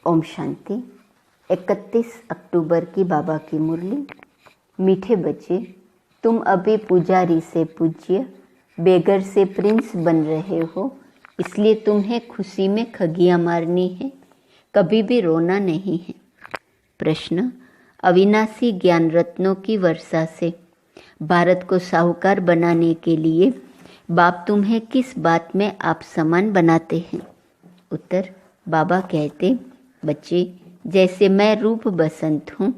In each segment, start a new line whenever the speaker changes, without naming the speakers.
ओम शांति। 31 अक्टूबर की बाबा की मुरली। मीठे बच्चे, तुम अभी पुजारी से पूज्य, बेगर से प्रिंस बन रहे हो, इसलिए तुम्हें खुशी में खगियां मारनी है, कभी भी रोना नहीं है। प्रश्न: अविनाशी ज्ञान रत्नों की वर्षा से भारत को साहूकार बनाने के लिए बाप तुम्हें किस बात में आप समान बनाते हैं? उत्तर: बाबा कहते, बच्चे, जैसे मैं रूप बसंत हूँ,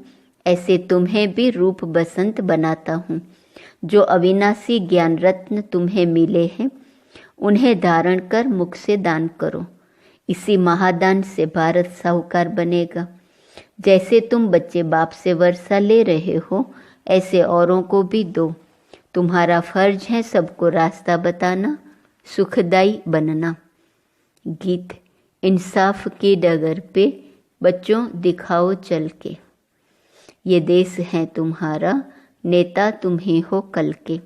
ऐसे तुम्हें भी रूप बसंत बनाता हूँ। जो अविनाशी ज्ञान रत्न तुम्हें मिले हैं, उन्हें धारण कर मुख से दान करो। इसी महादान से भारत साहूकार बनेगा। जैसे तुम बच्चे बाप से वर्षा ले रहे हो, ऐसे औरों को भी दो। तुम्हारा फर्ज है सबको रास्ता बताना, सुखदाई बनना। गीत। इंसाफ की डगर पे बच्चों दिखाओ चल के, ये देश है तुम्हारा, नेता तुम ही हो कल के।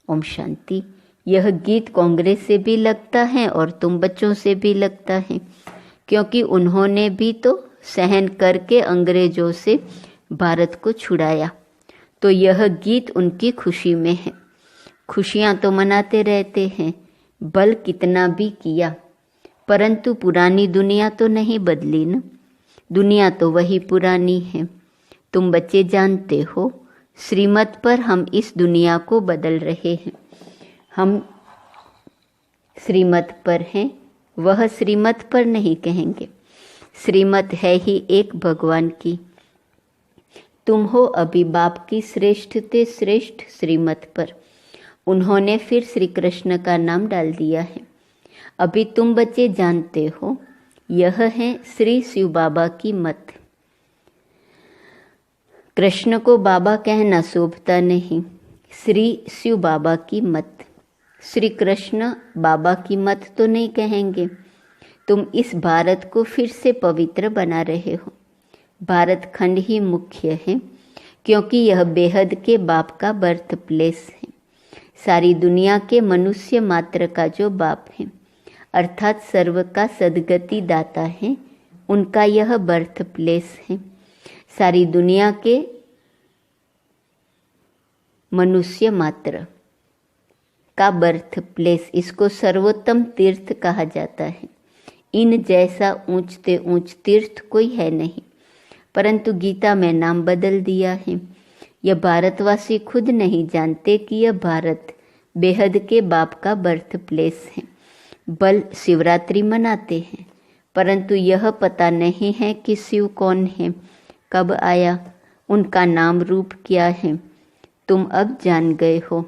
ओम शांति। यह गीत कांग्रेस से भी लगता है और तुम बच्चों से भी लगता है, क्योंकि उन्होंने भी तो सहन करके अंग्रेजों से भारत को छुड़ाया। तो यह गीत उनकी खुशी में है। खुशियाँ तो मनाते रहते हैं, बल कितना भी किया, परंतु पुरानी दुनिया तो नहीं बदली न। दुनिया तो वही पुरानी है। तुम बच्चे जानते हो, श्रीमत पर हम इस दुनिया को बदल रहे हैं। हम श्रीमत पर हैं, वह श्रीमत पर नहीं कहेंगे। श्रीमत है ही एक भगवान की। तुम हो अभी बाप की श्रेष्ठ ते श्रेष्ठ श्रीमत पर। उन्होंने फिर श्री कृष्ण का नाम डाल दिया है। अभी तुम बच्चे जानते हो, यह है श्री शिव बाबा की मत। कृष्ण को बाबा कहना शोभता नहीं, श्री शिव बाबा की मत। श्री कृष्ण बाबा की मत तो नहीं कहेंगे। तुम इस भारत को फिर से पवित्र बना रहे हो। भारत खंड ही मुख्य है, क्योंकि यह बेहद के बाप का बर्थ प्लेस है। सारी दुनिया के मनुष्य मात्र का जो बाप है, अर्थात सर्व का सद्गति दाता है, उनका यह बर्थ प्लेस है। सारी दुनिया के मनुष्य मात्र का बर्थ प्लेस, इसको सर्वोत्तम तीर्थ कहा जाता है। इन जैसा ऊंचते ऊंच तीर्थ कोई है नहीं, परंतु गीता में नाम बदल दिया है। यह भारतवासी खुद नहीं जानते कि यह भारत बेहद के बाप का बर्थ प्लेस है। बल शिवरात्रि मनाते हैं, परंतु यह पता नहीं है कि शिव कौन है, कब आया, उनका नाम रूप क्या है। तुम अब जान गए हो।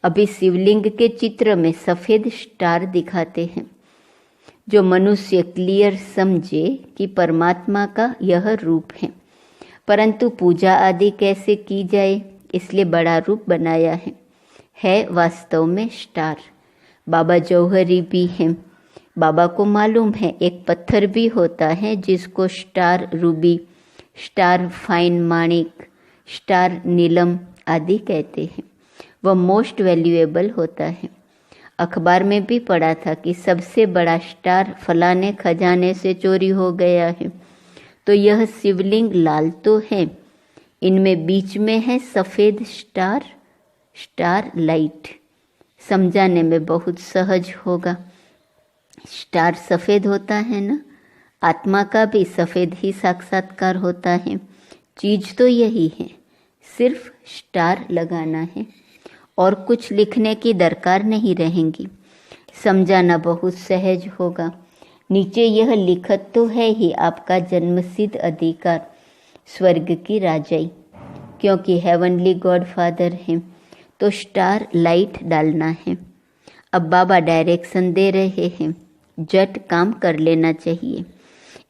अभी शिवलिंग के चित्र में सफ़ेद स्टार दिखाते हैं, जो मनुष्य क्लियर समझे कि परमात्मा का यह रूप है। परंतु पूजा आदि कैसे की जाए, इसलिए बड़ा रूप बनाया है वास्तव में स्टार। बाबा जौहरी भी हैं। बाबा को मालूम है एक पत्थर भी होता है जिसको स्टार रूबी, स्टार फाइन माणिक, स्टार नीलम आदि कहते हैं। वह मोस्ट वैल्यूएबल होता है। अखबार में भी पढ़ा था कि सबसे बड़ा स्टार फलाने खजाने से चोरी हो गया है। तो यह शिवलिंग लाल तो है, इनमें बीच में है सफ़ेद स्टार, स्टार लाइट। समझाने में बहुत सहज होगा। स्टार सफ़ेद होता है ना, आत्मा का भी सफ़ेद ही साक्षात्कार होता है। चीज़ तो यही है, सिर्फ स्टार लगाना है और कुछ लिखने की दरकार नहीं रहेंगी। समझाना बहुत सहज होगा। नीचे यह लिखत तो है ही आपका जन्मसिद्ध अधिकार, स्वर्ग की राजाई, क्योंकि हेवनली गॉड फादर हैं, तो स्टार लाइट डालना है। अब बाबा डायरेक्शन दे रहे हैं, झट काम कर लेना चाहिए।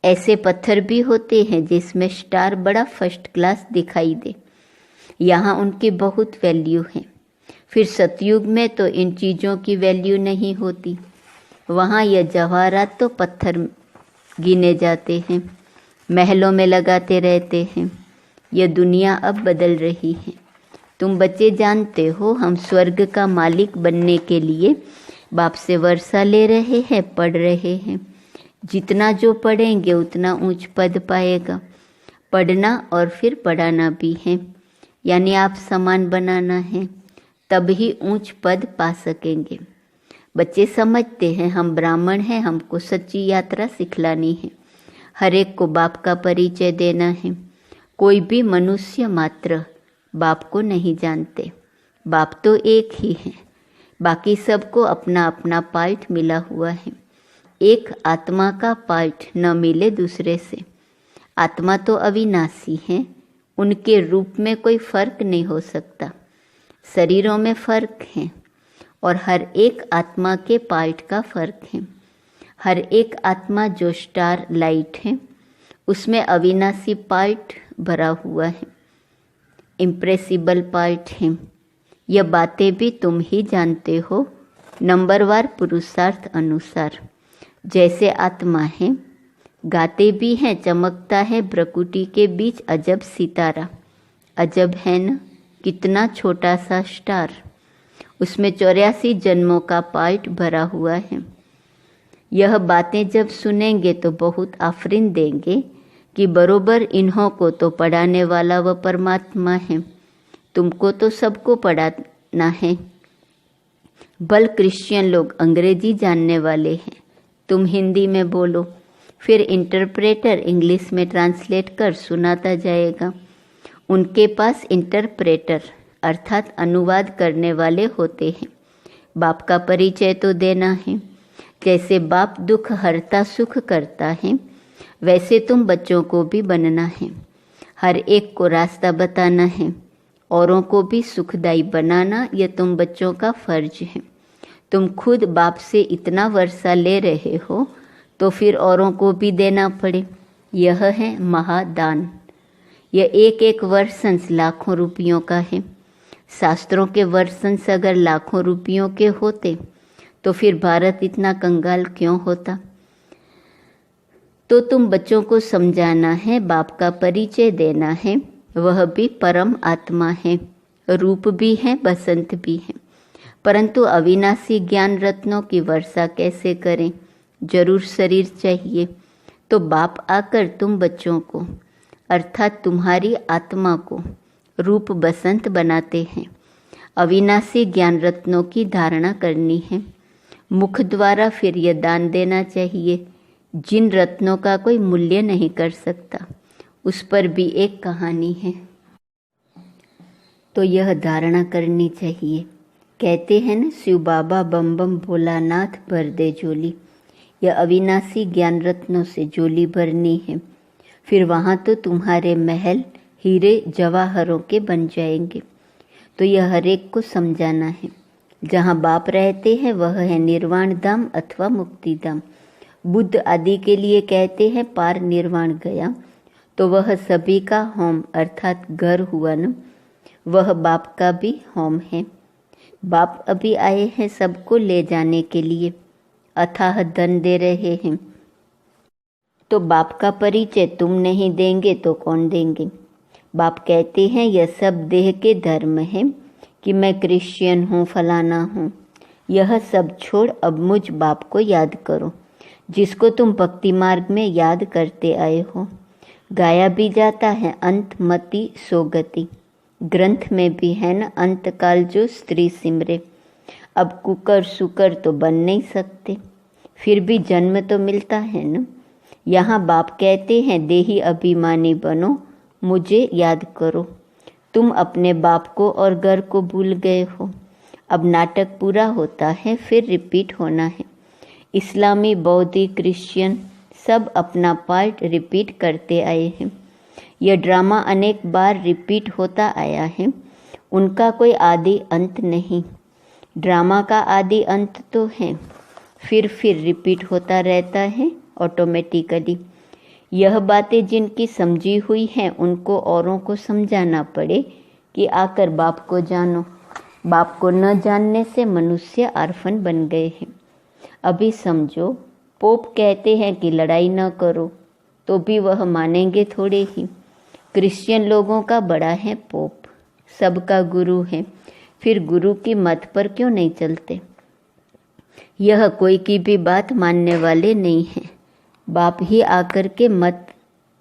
ऐसे पत्थर भी होते हैं जिसमें स्टार बड़ा फर्स्ट क्लास दिखाई दे, यहाँ उनकी बहुत वैल्यू है। फिर सतयुग में तो इन चीज़ों की वैल्यू नहीं होती। वहाँ यह जवाहरात तो पत्थर गिने जाते हैं, महलों में लगाते रहते हैं। यह दुनिया अब बदल रही है। तुम बच्चे जानते हो, हम स्वर्ग का मालिक बनने के लिए बाप से वर्षा ले रहे हैं, पढ़ रहे हैं। जितना जो पढ़ेंगे उतना ऊंच पद पाएगा। पढ़ना और फिर पढ़ाना भी है, यानी आप समान बनाना है, तब ही ऊंच पद पा सकेंगे। बच्चे समझते हैं हम ब्राह्मण हैं, हमको सच्ची यात्रा सिखलानी है, हर एक को बाप का परिचय देना है। कोई भी मनुष्य मात्र बाप को नहीं जानते, बाप तो एक ही है, बाकी सबको अपना अपना पार्ट मिला हुआ है। एक आत्मा का पार्ट न मिले दूसरे से। आत्मा तो अविनाशी है, उनके रूप में कोई फर्क नहीं हो सकता। शरीरों में फर्क है और हर एक आत्मा के पार्ट का फर्क है। हर एक आत्मा जो स्टार लाइट है उसमें अविनाशी पार्ट भरा हुआ है, इम्प्रेसिबल पार्ट है। यह बातें भी तुम ही जानते हो, नंबरवार पुरुषार्थ अनुसार। जैसे आत्मा है, गाते भी हैं, चमकता है प्रकृति के बीच अजब सितारा। अजब है न, कितना छोटा सा स्टार, उसमें 84 जन्मों का पार्ट भरा हुआ है। यह बातें जब सुनेंगे तो बहुत आफरीन देंगे कि बरोबर इन्हों को तो पढ़ाने वाला वह परमात्मा है, तुमको तो सबको पढ़ाना है। भल क्रिश्चियन लोग अंग्रेजी जानने वाले हैं, तुम हिंदी में बोलो, फिर इंटरप्रेटर इंग्लिश में ट्रांसलेट कर सुनाता जाएगा। उनके पास इंटरप्रेटर अर्थात अनुवाद करने वाले होते हैं। बाप का परिचय तो देना है। जैसे बाप दुख हरता सुख करता है, वैसे तुम बच्चों को भी बनना है। हर एक को रास्ता बताना है, औरों को भी सुखदायी बनाना, यह तुम बच्चों का फर्ज है। तुम खुद बाप से इतना वर्षा ले रहे हो तो फिर औरों को भी देना पड़े। यह है महादान। यह एक एक वर्षंस लाखों रुपयों का है। शास्त्रों के वर्षंस अगर लाखों रुपयों के होते तो फिर भारत इतना कंगाल क्यों होता। तो तुम बच्चों को समझाना है, बाप का परिचय देना है। वह भी परम आत्मा है, रूप भी है, बसंत भी है। परंतु अविनाशी ज्ञान रत्नों की वर्षा कैसे करें? जरूर शरीर चाहिए। तो बाप आकर तुम बच्चों को अर्थात तुम्हारी आत्मा को रूप बसंत बनाते हैं। अविनाशी ज्ञान रत्नों की धारणा करनी है। मुख द्वारा फिर यह दान देना चाहिए। जिन रत्नों का कोई मूल्य नहीं कर सकता, उस पर भी एक कहानी है। तो यह धारणा करनी चाहिए। कहते हैं न, शिव बाबा बम बम भोलानाथ भर दे झोली। यह अविनाशी ज्ञान रत्नों से झोली भरनी है। फिर वहाँ तो तुम्हारे महल हीरे जवाहरों के बन जाएंगे। तो यह हर एक को समझाना है। जहाँ बाप रहते हैं वह है निर्वाण धाम अथवा मुक्ति धाम। बुद्ध आदि के लिए कहते हैं पार निर्वाण गया, तो वह सभी का होम अर्थात घर हुआ न। वह बाप का भी होम है। बाप अभी आए हैं सबको ले जाने के लिए, अथाह धन दे रहे हैं। तो बाप का परिचय तुम नहीं देंगे तो कौन देंगे? बाप कहते हैं यह सब देह के धर्म है कि मैं क्रिश्चियन हूँ, फलाना हूँ। यह सब छोड़ अब मुझ बाप को याद करो, जिसको तुम भक्ति मार्ग में याद करते आए हो। गाया भी जाता है अंत मति सोगति, ग्रंथ में भी है न, अंतकाल जो स्त्री सिमरे। अब कुकर सुकर तो बन नहीं सकते, फिर भी जन्म तो मिलता है न। यहाँ बाप कहते हैं देही अभिमानी बनो, मुझे याद करो। तुम अपने बाप को और घर को भूल गए हो। अब नाटक पूरा होता है, फिर रिपीट होना है। इस्लामी, बौद्धी, क्रिश्चियन सब अपना पार्ट रिपीट करते आए हैं। यह ड्रामा अनेक बार रिपीट होता आया है। उनका कोई आदि अंत नहीं। ड्रामा का आदि अंत तो है, फिर रिपीट होता रहता है ऑटोमेटिकली। यह बातें जिनकी समझी हुई हैं उनको औरों को समझाना पड़े कि आकर बाप को जानो। बाप को न जानने से मनुष्य आर्फन बन गए हैं। अभी समझो, पोप कहते हैं कि लड़ाई न करो, तो भी वह मानेंगे थोड़े ही। क्रिश्चियन लोगों का बड़ा है पोप, सबका गुरु है, फिर गुरु की मत पर क्यों नहीं चलते? यह कोई की भी बात मानने वाले नहीं हैं। बाप ही आकर के मत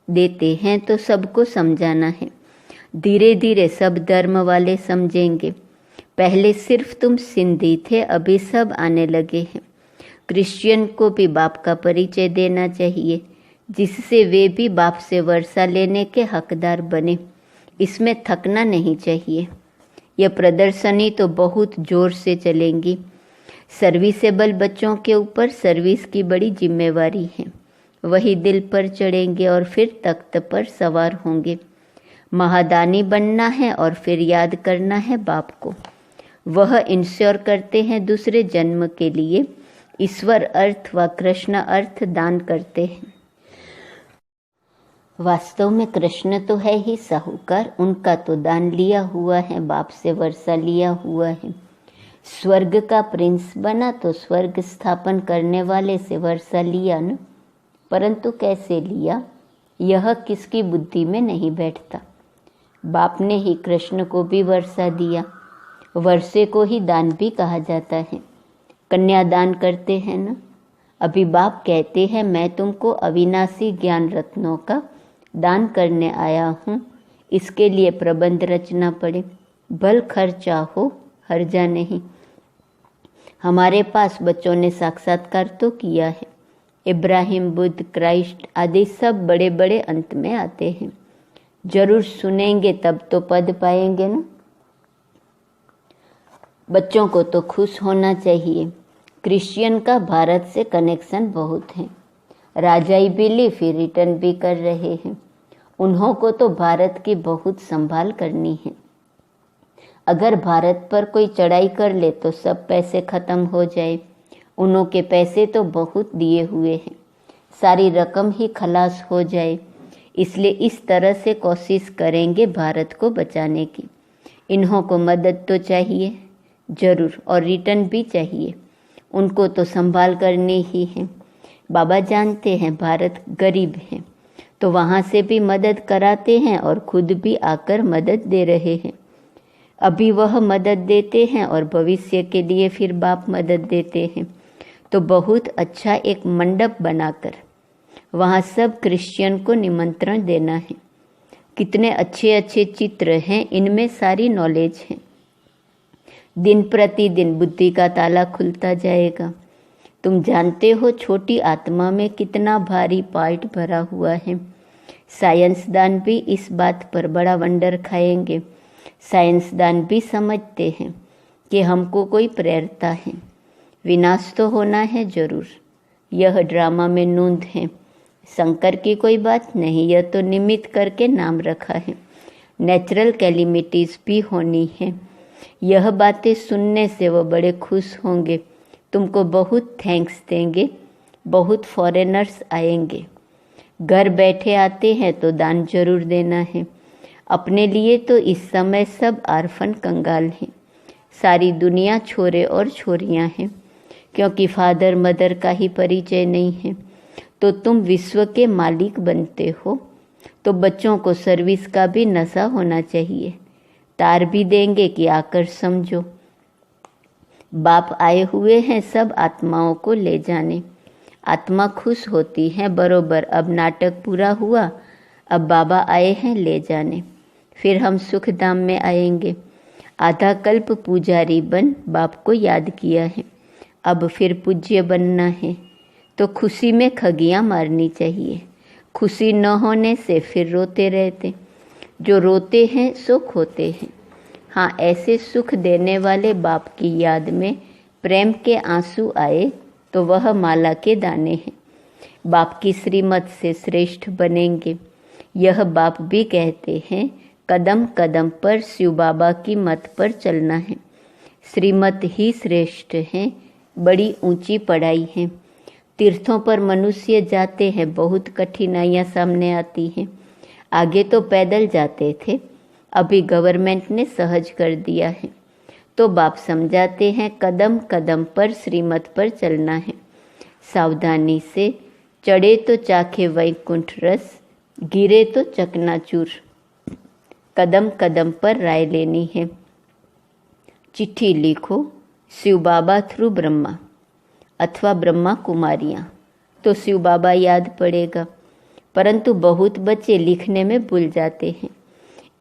देते हैं तो सबको समझाना है। धीरे धीरे सब धर्म वाले समझेंगे। पहले सिर्फ तुम सिंधी थे, अभी सब आने लगे हैं। क्रिश्चियन को भी बाप का परिचय देना चाहिए, जिससे वे भी बाप से वर्षा लेने के हकदार बने। इसमें थकना नहीं चाहिए। यह प्रदर्शनी तो बहुत जोर से चलेंगी। सर्विसेबल बच्चों के ऊपर सर्विस की बड़ी जिम्मेवारी है। वही दिल पर चढ़ेंगे और फिर तख्त पर सवार होंगे। महादानी बनना है और फिर याद करना है बाप को। वह इंश्योर करते हैं दूसरे जन्म के लिए। ईश्वर अर्थ व कृष्ण अर्थ दान करते हैं। वास्तव में कृष्ण तो है ही साहूकार, उनका तो दान लिया हुआ है, बाप से वर्षा लिया हुआ है। स्वर्ग का प्रिंस बना तो स्वर्ग स्थापन करने वाले से वर्षा लिया न, परंतु कैसे लिया यह किसकी बुद्धि में नहीं बैठता। बाप ने ही कृष्ण को भी वर्षा दिया। वर्षे को ही दान भी कहा जाता है। कन्यादान करते हैं न। अभी बाप कहते हैं मैं तुमको अविनाशी ज्ञान रत्नों का दान करने आया हूँ। इसके लिए प्रबंध रचना पड़े, भल खर्चा हो, हर्जा नहीं। हमारे पास बच्चों ने साक्षात्कार तो किया है। इब्राहिम, बुद्ध, क्राइस्ट आदि सब बड़े बड़े अंत में आते हैं। जरूर सुनेंगे तब तो पद पाएंगे ना। बच्चों को तो खुश होना चाहिए। क्रिश्चियन का भारत से कनेक्शन बहुत है। राजाई बिली फिर रिटर्न भी कर रहे हैं। उन्हों को तो भारत की बहुत संभाल करनी है। अगर भारत पर कोई चढ़ाई कर ले तो सब पैसे खत्म हो जाए। उन्हों के पैसे तो बहुत दिए हुए हैं, सारी रकम ही खलास हो जाए। इसलिए इस तरह से कोशिश करेंगे भारत को बचाने की। इन्हों को मदद तो चाहिए जरूर, और रिटर्न भी चाहिए। उनको तो संभाल करनी ही है। बाबा जानते हैं भारत गरीब है, तो वहाँ से भी मदद कराते हैं और खुद भी आकर मदद दे रहे हैं। अभी वह मदद देते हैं और भविष्य के लिए फिर बाप मदद देते हैं। तो बहुत अच्छा एक मंडप बनाकर वहाँ सब क्रिश्चियन को निमंत्रण देना है। कितने अच्छे अच्छे चित्र हैं, इनमें सारी नॉलेज है। दिन प्रतिदिन बुद्धि का ताला खुलता जाएगा। तुम जानते हो छोटी आत्मा में कितना भारी पार्ट भरा हुआ है। साइंसदान भी इस बात पर बड़ा वंडर खाएंगे। साइंसदान भी समझते हैं कि हमको कोई प्रेरता है। विनाश तो होना है जरूर, यह ड्रामा में नूंद है। शंकर की कोई बात नहीं, यह तो निमित्त करके नाम रखा है। नेचुरल कैलिमिटीज भी होनी है। यह बातें सुनने से वो बड़े खुश होंगे, तुमको बहुत थैंक्स देंगे। बहुत फॉरेनर्स आएंगे। घर बैठे आते हैं तो दान जरूर देना है। अपने लिए तो इस समय सब आर्फन कंगाल हैं। सारी दुनिया छोरे और छोरियां हैं, क्योंकि फादर मदर का ही परिचय नहीं है। तो तुम विश्व के मालिक बनते हो, तो बच्चों को सर्विस का भी नशा होना चाहिए। तार भी देंगे कि आकर समझो। बाप आए हुए हैं सब आत्माओं को ले जाने। आत्मा खुश होती है बरोबर। अब नाटक पूरा हुआ, अब बाबा आए हैं ले जाने। फिर हम सुख धाम में आएंगे। आधा कल्प पुजारी बन बाप को याद किया है, अब फिर पूज्य बनना है। तो खुशी में खगियां मारनी चाहिए। खुशी न होने से फिर रोते रहते। जो रोते हैं सो खोते हैं। हाँ, ऐसे सुख देने वाले बाप की याद में प्रेम के आंसू आए तो वह माला के दाने हैं। बाप की श्रीमत से श्रेष्ठ बनेंगे। यह बाप भी कहते हैं कदम कदम पर शिव बाबा की मत पर चलना है। श्रीमत ही श्रेष्ठ है, बड़ी ऊंची पढ़ाई है। तीर्थों पर मनुष्य जाते हैं, बहुत कठिनाइयाँ सामने आती हैं। आगे तो पैदल जाते थे, अभी गवर्नमेंट ने सहज कर दिया है। तो बाप समझाते हैं कदम कदम पर श्रीमत पर चलना है। सावधानी से चढ़े तो चाखे वैकुंठ रस, गिरे तो चकनाचूर। कदम कदम पर राय लेनी है। चिट्ठी लिखो शिव बाबा थ्रू ब्रह्मा अथवा ब्रह्मा कुमारियाँ। तो शिव बाबा याद पड़ेगा। परंतु बहुत बच्चे लिखने में भूल जाते हैं।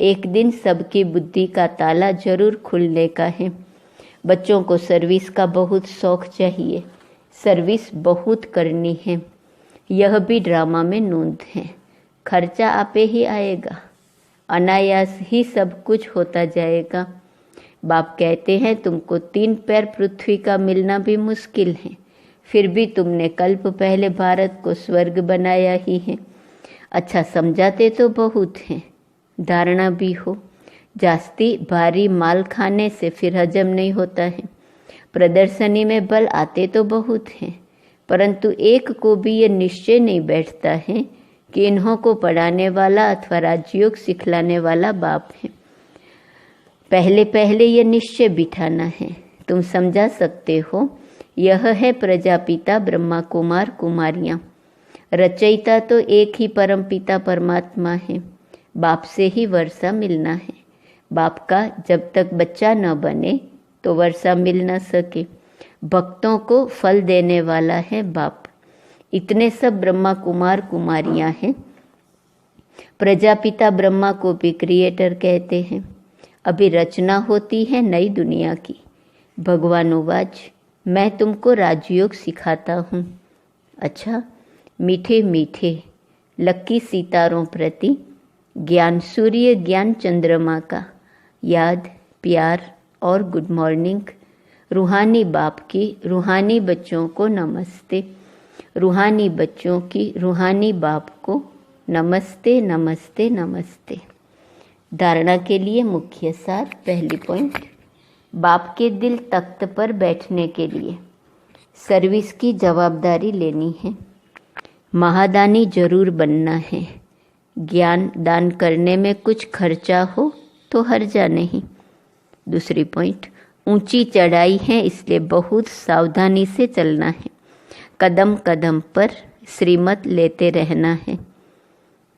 एक दिन सबकी बुद्धि का ताला जरूर खुलने का है। बच्चों को सर्विस का बहुत शौक चाहिए, सर्विस बहुत करनी है। यह भी ड्रामा में नोंद है। खर्चा आपे ही आएगा, अनायास ही सब कुछ होता जाएगा। बाप कहते हैं तुमको 3 पैर पृथ्वी का मिलना भी मुश्किल है, फिर भी तुमने कल्प पहले भारत को स्वर्ग बनाया ही है। अच्छा समझाते तो बहुत हैं, धारणा भी हो। जास्ती भारी माल खाने से फिर हजम नहीं होता है। प्रदर्शनी में बल आते तो बहुत हैं, परंतु एक को भी ये निश्चय नहीं बैठता है कि इन्हों को पढ़ाने वाला अथवा राजयोग सिखलाने वाला बाप है। पहले पहले ये निश्चय बिठाना है। तुम समझा सकते हो, यह है प्रजापिता ब्रह्मा कुमार कुमारियाँ। रचयिता तो एक ही परम पिता परमात्मा है। बाप से ही वर्षा मिलना है। बाप का जब तक बच्चा न बने तो वर्षा मिल न सके। भक्तों को फल देने वाला है बाप। इतने सब ब्रह्मा कुमार कुमारियाँ हैं। प्रजापिता ब्रह्मा को भी क्रिएटर कहते हैं। अभी रचना होती है नई दुनिया की। भगवान उवाच, मैं तुमको राजयोग सिखाता हूँ। अच्छा, मीठे मीठे लक्की सितारों प्रति ज्ञान सूर्य ज्ञान चंद्रमा का याद, प्यार और गुड मॉर्निंग। रूहानी बाप की रूहानी बच्चों को नमस्ते। रूहानी बच्चों की रूहानी बाप को नमस्ते नमस्ते नमस्ते। धारणा के लिए मुख्य सार। पहली पॉइंट, बाप के दिल तख्त पर बैठने के लिए सर्विस की जवाबदारी लेनी है। महादानी जरूर बनना है। ज्ञान दान करने में कुछ खर्चा हो तो हर्जा नहीं। दूसरी पॉइंट, ऊंची चढ़ाई है इसलिए बहुत सावधानी से चलना है। कदम कदम पर श्रीमत लेते रहना है।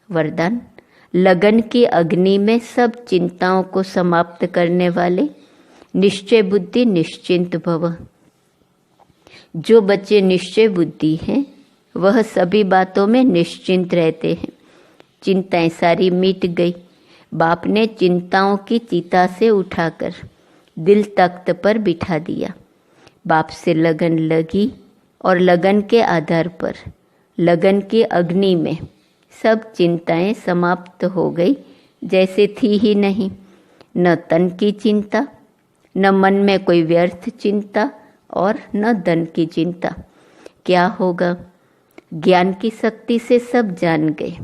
वरदान, लगन की अग्नि में सब चिंताओं को समाप्त करने वाले निश्चय बुद्धि निश्चिंत भव। जो बच्चे निश्चय बुद्धि हैं वह सभी बातों में निश्चिंत रहते हैं। चिंताएं सारी मिट गई। बाप ने चिंताओं की चिता से उठाकर दिल तख्त पर बिठा दिया। बाप से लगन लगी और लगन के आधार पर लगन की अग्नि में सब चिंताएं समाप्त हो गई, जैसे थी ही नहीं। न तन की चिंता, न मन में कोई व्यर्थ चिंता और न धन की चिंता। क्या होगा? ज्ञान की शक्ति से सब जान गए,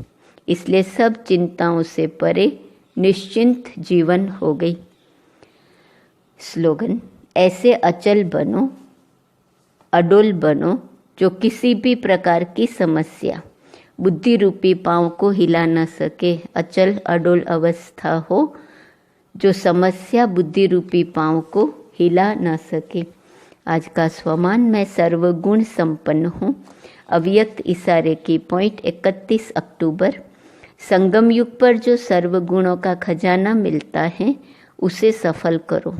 इसलिए सब चिंताओं से परे निश्चिंत जीवन हो गई। स्लोगन, ऐसे अचल बनो, अडोल बनो जो किसी भी प्रकार की समस्या बुद्धि रूपी पांव को हिला न सके। अचल अडोल अवस्था हो जो समस्या बुद्धि रूपी पांव को हिला न सके। आज का स्वमान, मैं सर्वगुण संपन्न हूँ। अव्यक्त इशारे की पॉइंट 31 अक्टूबर। संगम युग पर जो सर्वगुणों का खजाना मिलता है उसे सफल करो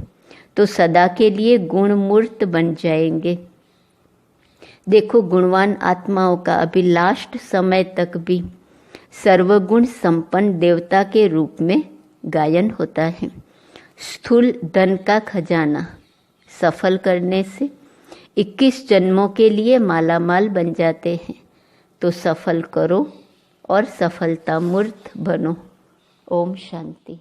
तो सदा के लिए गुण मूर्त बन जाएंगे। देखो, गुणवान आत्माओं का अभी लास्ट समय तक भी सर्वगुण संपन्न देवता के रूप में गायन होता है। स्थूल धन का खजाना सफल करने से 21 जन्मों के लिए मालामाल बन जाते हैं। तो सफल करो और सफलता मूर्त बनो। ओम शांति।